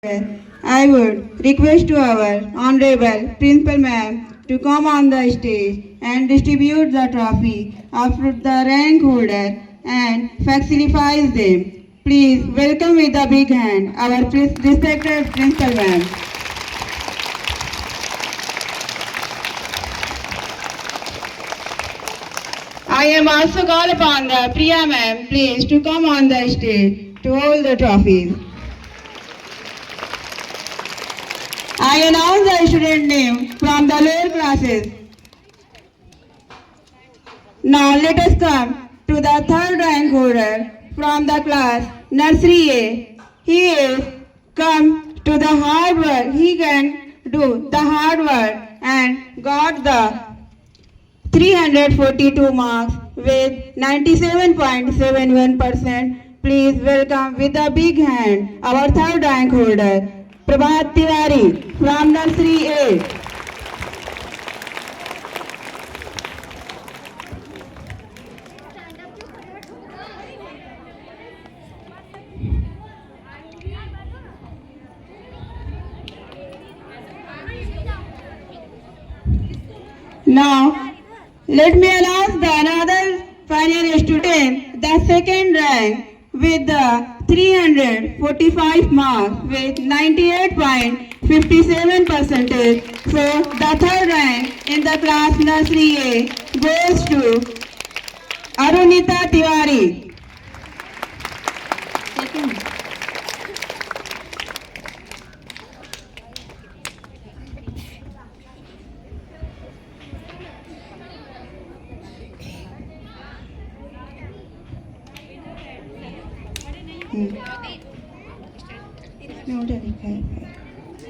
I would request to our Honorable Principal Ma'am to come on the stage and distribute the trophy of the rank holder and facilitate them. Please welcome with a big hand our respected Principal Ma'am. I am also called upon the Priya Ma'am, please to come on the stage to hold the trophies. I announce the student name from the lower classes. Now let us come to the third rank holder from the class Nursery A. He is come to the hard work. He can do the hard work and got the 342 marks with 97.71%. Please welcome with a big hand our third rank holder, Prabhat Tiwari from Nursery A. Now, let me announce the another final student, the second rank with the 345 marks with 98.57 percentage. So the third rank in the class Nursery A goes to Arunita Tiwari.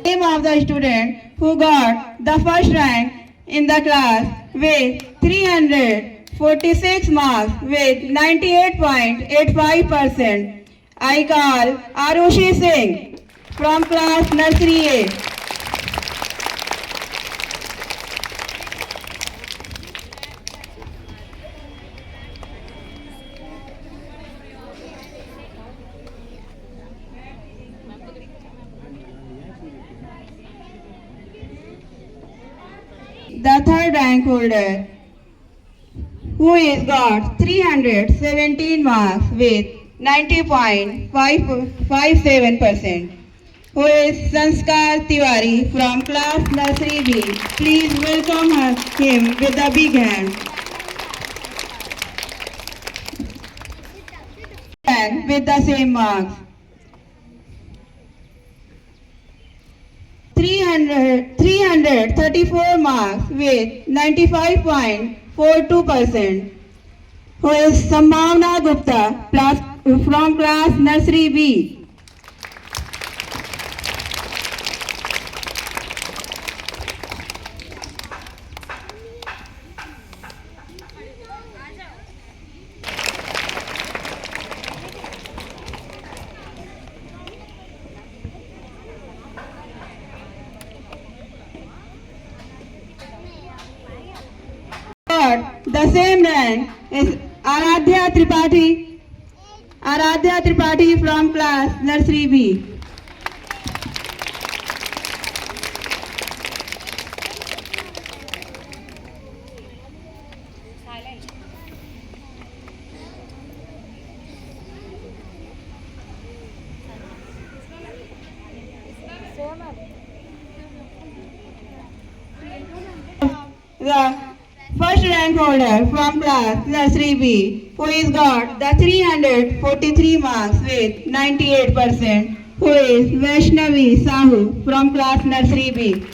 Name of the student who got the first rank in the class with 346 marks with 98.85%. I call Arushi Singh from class Nursery A. The third rank holder who is got 317 marks with 90.57%, who is Sanskar Tiwari from class Nursery B. Please welcome him with a big hand. And with the same marks. 334 marks with 95.42%, who is Sambhavna Gupta from class Nursery B. The same rank is Aradhya Tripathi from class Nursery B. The first rank holder from class Nursery B, who is got the 343 marks with 98%, who is Vaishnavi Sahu from class Nursery B.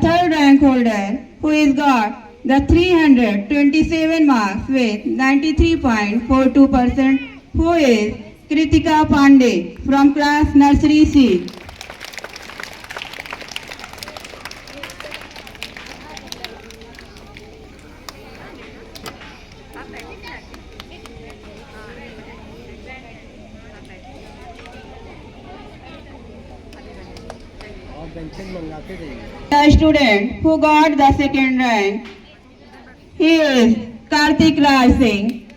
Third rank holder who is got the 327 marks with 93.42%, who is Kritika Pandey from class Nursery C. The student who got the second rank, he is Kartik Raj Singh,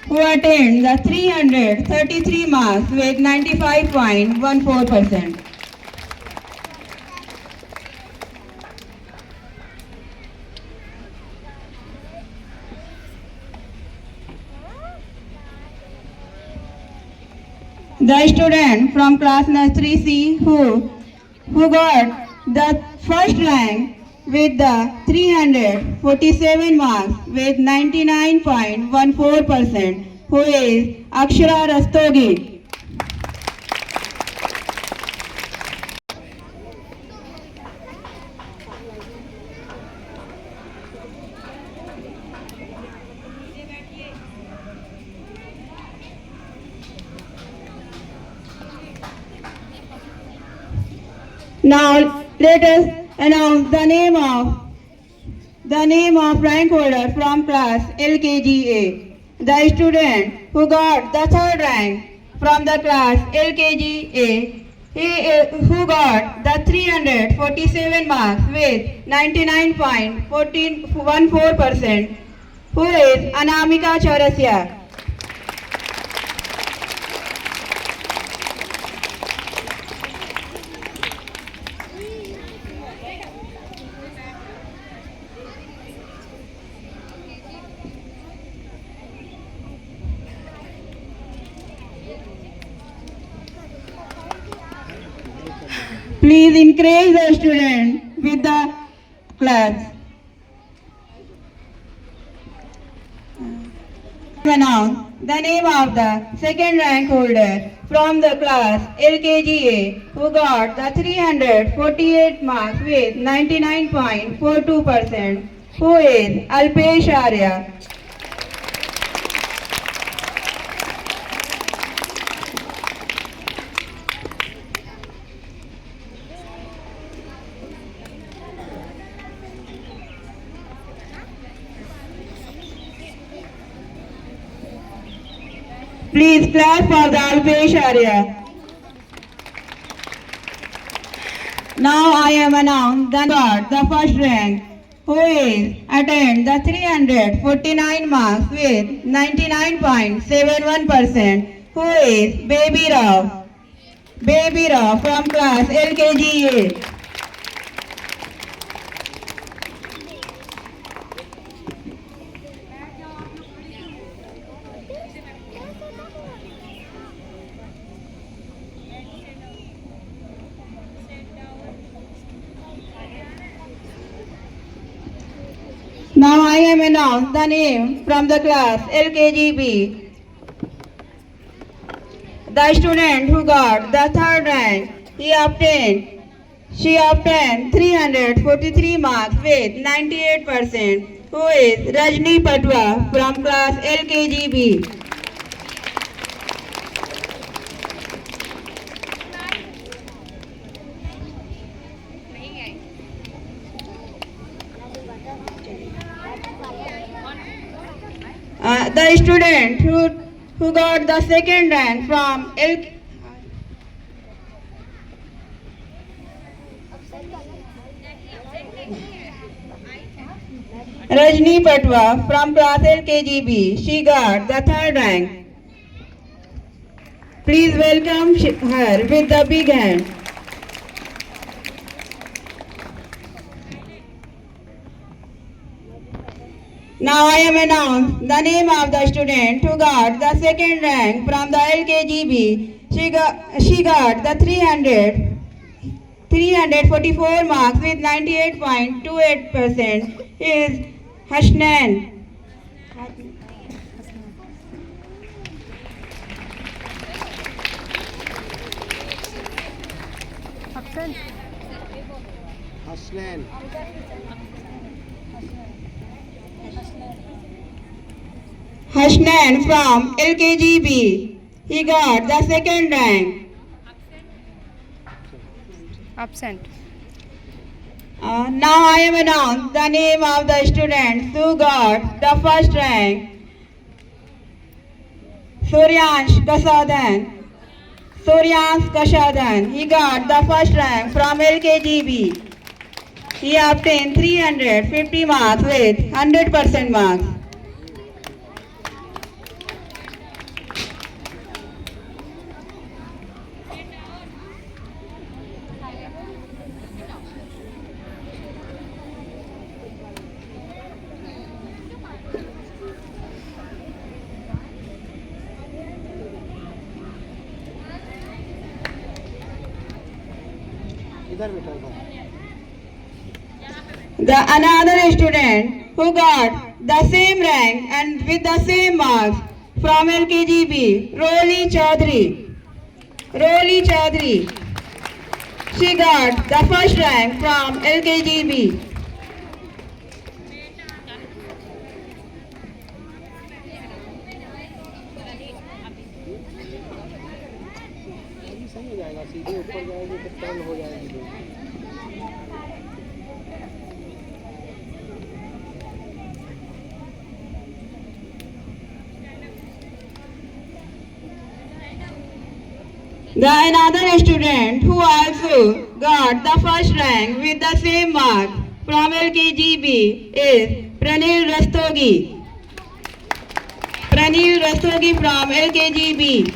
who attained the 333 marks with 95.14%. The student from class nursery C who got the first rank with the 347 marks with 99.14%, who is Akshara Rastogi. Now let us announce the name of rank holder from class LKGA. The student who got the third rank from the class LKGA, who got the 347 marks with 99.14%, who is Anamika Chaurasia. Please encourage the student with the claps. Announce the name of the second rank holder from the class LKGA, who got the 348 marks with 99.42%, who is Alpesh Arya. Please clap for the Alpesh Arya. Now I am announced the first rank, who is attained the 349 marks with 99.71%, who is Baby Rao. Baby Rao from class LKGA. Now I am announced the name from the class LKGB. The student who got the third rank, she obtained 343 marks with 98%, who is Rajni Patwa from class LKGB. The student who got the second rank from Rajni Patwa from class LKGB, she got the third rank. Please welcome her with the big hand. Now I am announced the name of the student who got the second rank from the LKGB. She got the 344 marks with 98.28%, is Hashnan. Hashnan from LKGB. He got the second rank. Absent. Now I am announced the name of the students who got the first rank. Suryansh Kasaudan Suryans Kashadan. He got the first rank from LKGB. He obtained 350 marks with 100% marks. The another student who got the same rank and with the same marks from LKGB, Roli Chaudhary. Roli Chaudhary. She got the first rank from LKGB. सही हो जाएगा, सीधे ऊपर जाएगी तो turn हो जाएगी। The another student who also got the first rank with the same mark from LKGB is Pranil Rastogi. Pranil Rastogi from LKGB.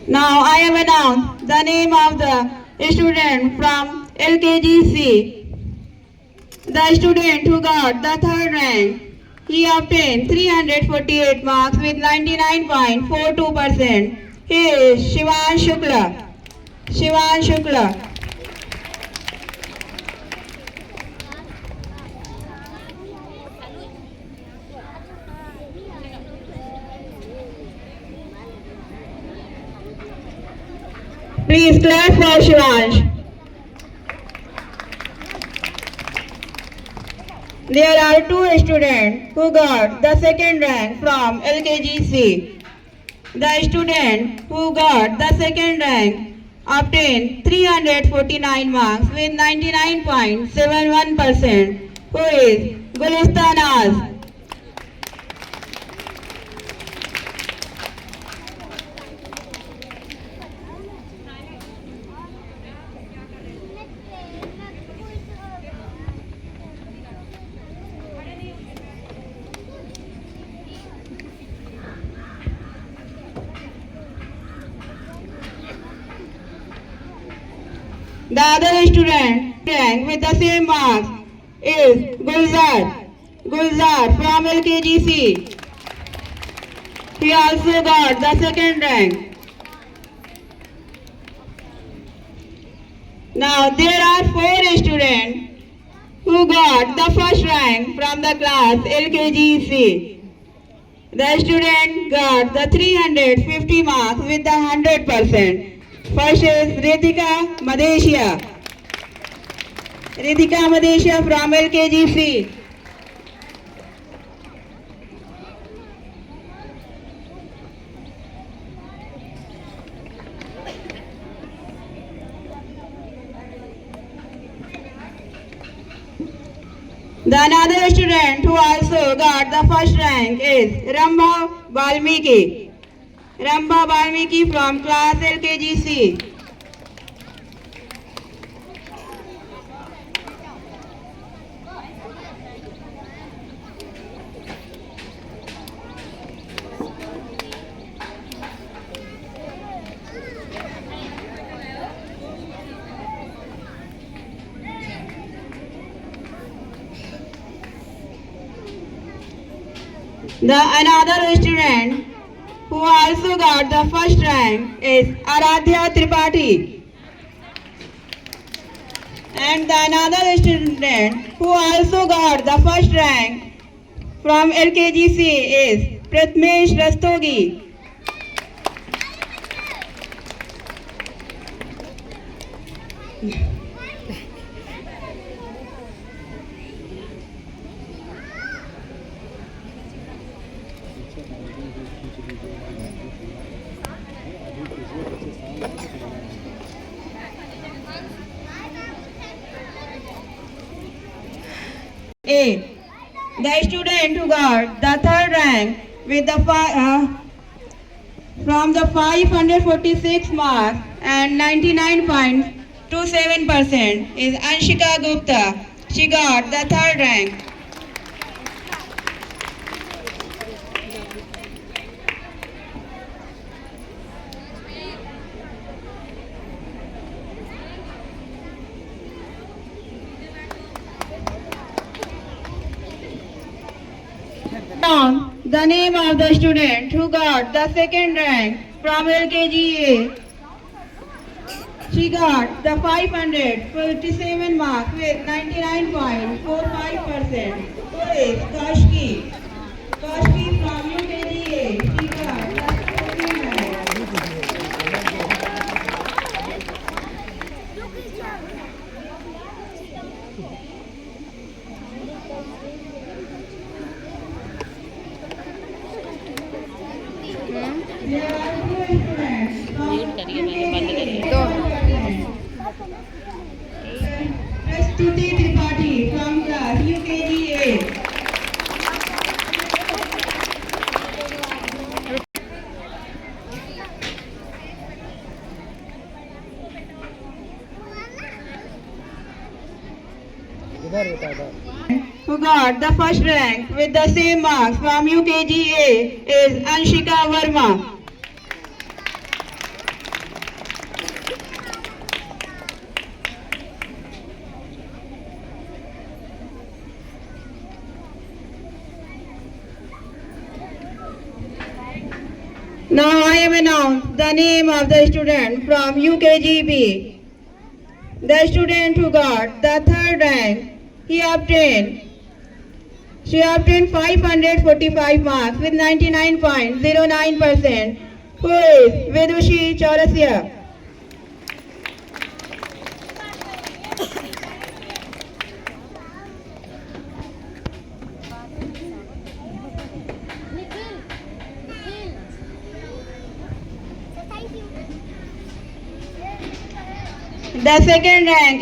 Now I have announced the name of the student from LKGC. The student who got the third rank, he obtained 348 marks with 99.42%. He is Shivan Shukla. Shivan Shukla. Please clap for Shivansh. There are two students who got the second rank from LKGC. The student who got the second rank obtained 349 marks with 99.71%, who is Gulistan Az. The other student rank with the same marks is Gulzar. Gulzar from LKGC. He also got the second rank. Now there are four students who got the first rank from the class LKGC. The student got the 350 marks with the 100%. First is Ritika Madeshia. Ritika Madeshia from LKGC. The another student who also got the first rank is Rambha Valmiki. Rambha Valmiki from class LKGC. The another student who also got the first rank is Aradhya Tripathi. And the another student who also got the first rank from LKGC is Pratmesh Rastogi. A. The student who got the third rank with the from the 546 marks and 99.27% is Anshika Gupta. She got the third rank. Now, the name of the student who got the second rank from LKGA. She got the 547 marks with 99.45%. Who is Kashki? Kashki from UKGA. She got the second rank. There are two students from Stuti Tripathi from class UKGA. इधर बेटा इधर Who got the first rank with the same marks from UKGA is Anshika Verma. Now I am announced the name of the student from UKGB. The student who got the third rank, she obtained 545 marks with 99.09%. Who is Vidushi Chaurasia? The second rank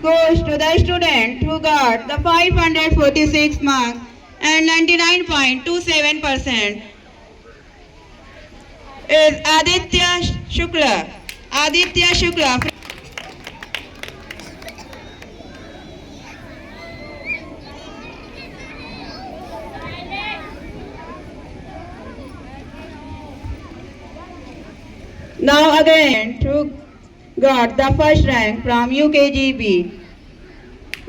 goes to the student who got the 546 marks and 99.27% is Aditya Shukla. Aditya Shukla. Now again, who got the first rank from UKGB.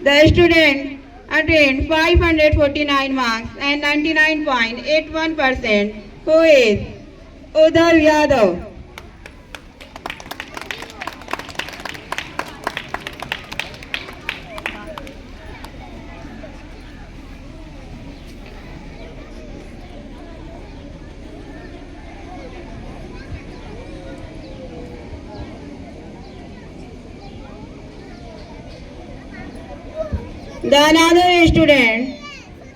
The student attained 549 marks and 99.81%. Who is Udhav Yadav? The another student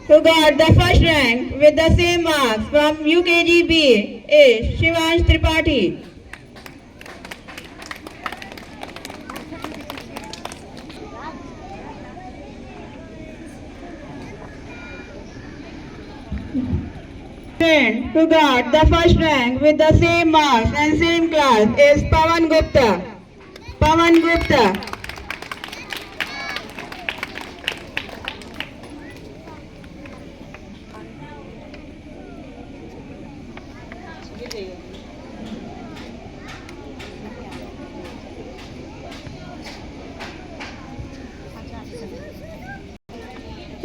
who got the first rank with the same marks from UKGB is Shivansh Tripathi. Student who got the first rank with the same marks and same class is Pawan Gupta. Pawan Gupta.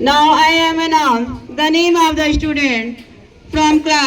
Now I am announced the name of the student from class